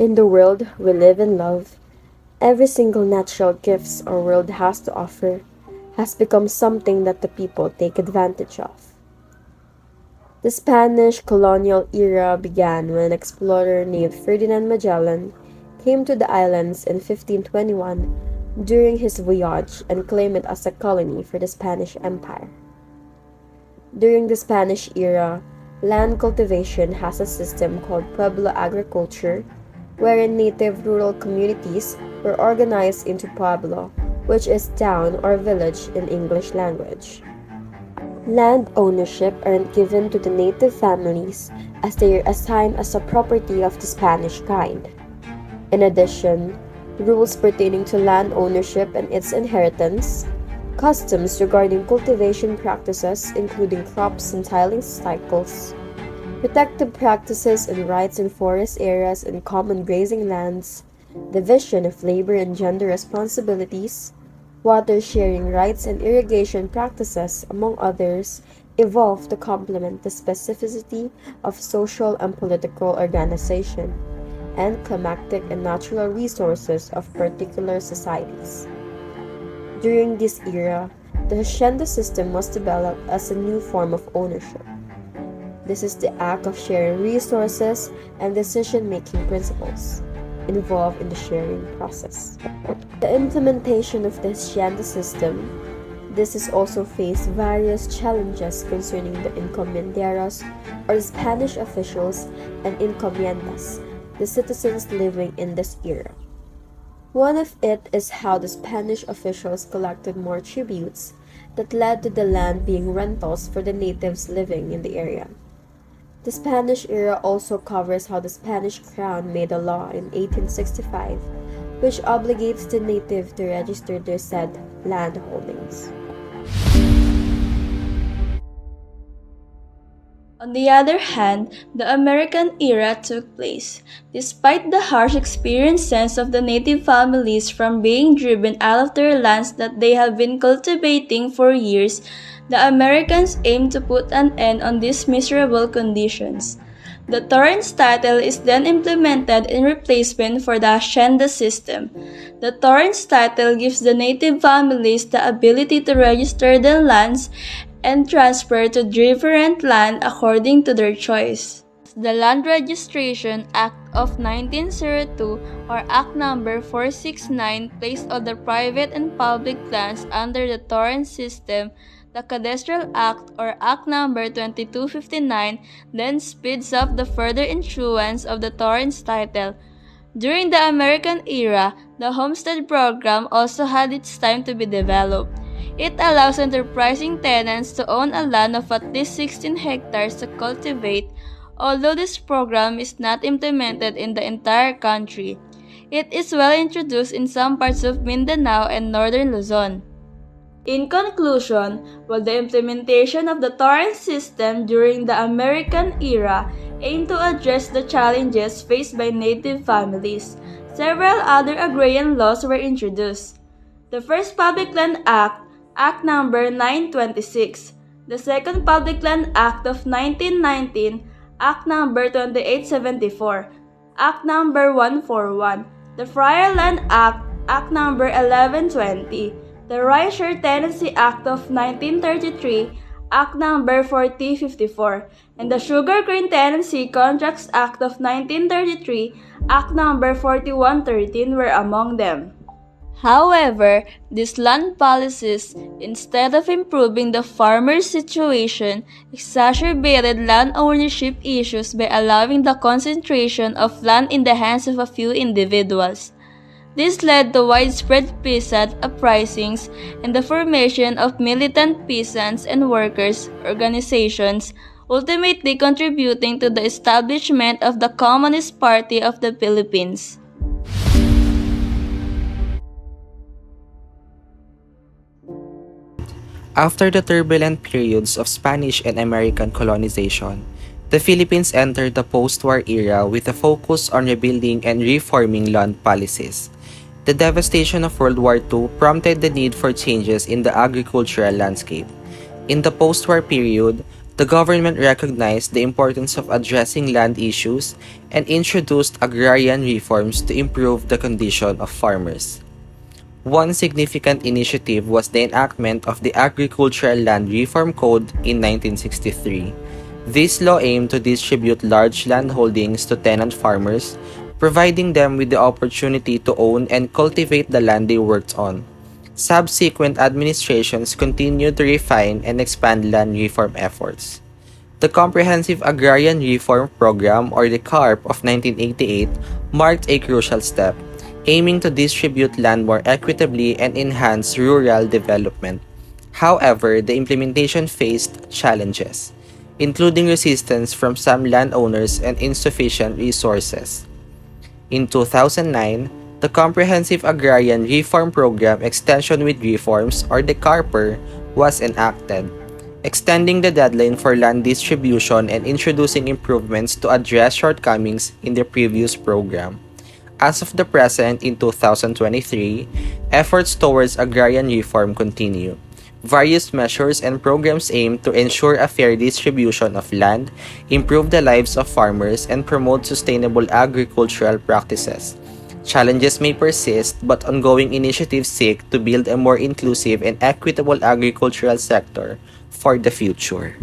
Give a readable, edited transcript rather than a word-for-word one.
In the world we live and love, every single natural gifts our world has to offer has become something that the people take advantage of. The Spanish colonial era began when an explorer named Ferdinand Magellan came to the islands in 1521 during his voyage and claimed it as a colony for the Spanish Empire. During the Spanish era, land cultivation has a system called pueblo agriculture, wherein native rural communities were organized into pueblo, which is town or village in English language. Land ownership aren't given to the native families as they are assigned as a property of the Spanish kind. In addition, rules pertaining to land ownership and its inheritance, customs regarding cultivation practices including crops and tiling cycles, protective practices and rights in forest areas and common grazing lands, division of labor and gender responsibilities, water sharing rights and irrigation practices, among others, evolved to complement the specificity of social and political organization and climatic and natural resources of particular societies. During this era, the hacienda system was developed as a new form of ownership. This is the act of sharing resources and decision-making principles involved in the sharing process. The implementation of the hacienda system, this has also faced various challenges concerning the encomenderos or the Spanish officials and encomiendas, the citizens living in this era. One of it is how the Spanish officials collected more tributes that led to the land being rentals for the natives living in the area. The Spanish era also covers how the Spanish crown made a law in 1865 which obligates the native to register their said land holdings. On the other hand, the American era took place. Despite the harsh experiences of the native families from being driven out of their lands that they have been cultivating for years, the Americans aimed to put an end on these miserable conditions. The Torrens title is then implemented in replacement for the hacienda system. The Torrens title gives the native families the ability to register their lands and transfer to different land according to their choice. The Land Registration Act of 1902 or Act Number 469 placed all the private and public lands under the Torrens system. The Cadastral Act or Act Number 2259 then speeds up the further issuance of the Torrens title. During the American era, the Homestead Program also had its time to be developed. It allows enterprising tenants to own a land of at least 16 hectares to cultivate, although this program is not implemented in the entire country. It is well introduced in some parts of Mindanao and northern Luzon. In conclusion, while the implementation of the Torrens system during the American era aimed to address the challenges faced by native families, several other agrarian laws were introduced. The first Public Land Act, Act Number 926, the Second Public Land Act of 1919, Act Number 2874, Act Number 141, the Friar Land Act, Act Number 1120, the Rideshare Tenancy Act of 1933, Act Number 4054, and the Sugar Cane Tenancy Contracts Act of 1933, Act Number 4113 were among them. However, these land policies, instead of improving the farmer's situation, exacerbated land ownership issues by allowing the concentration of land in the hands of a few individuals. This led to widespread peasant uprisings and the formation of militant peasants and workers' organizations, ultimately contributing to the establishment of the Communist Party of the Philippines. After the turbulent periods of Spanish and American colonization, the Philippines entered the post-war era with a focus on rebuilding and reforming land policies. The devastation of World War II prompted the need for changes in the agricultural landscape. In the post-war period, The government recognized the importance of addressing land issues and introduced agrarian reforms to improve the condition of farmers. One significant initiative was the enactment of the Agricultural Land Reform Code in 1963. This law aimed to distribute large land holdings to tenant farmers, providing them with the opportunity to own and cultivate the land they worked on. Subsequent administrations continued to refine and expand land reform efforts. The Comprehensive Agrarian Reform Program or the CARP of 1988 marked a crucial step, aiming to distribute land more equitably and enhance rural development. However, the implementation faced challenges, including resistance from some landowners and insufficient resources. In 2009, the Comprehensive Agrarian Reform Program Extension with Reforms or the CARPER was enacted, extending the deadline for land distribution and introducing improvements to address shortcomings in the previous program. As of the present in 2023, efforts towards agrarian reform continue. Various measures and programs aim to ensure a fair distribution of land, improve the lives of farmers, and promote sustainable agricultural practices. Challenges may persist, but ongoing initiatives seek to build a more inclusive and equitable agricultural sector for the future.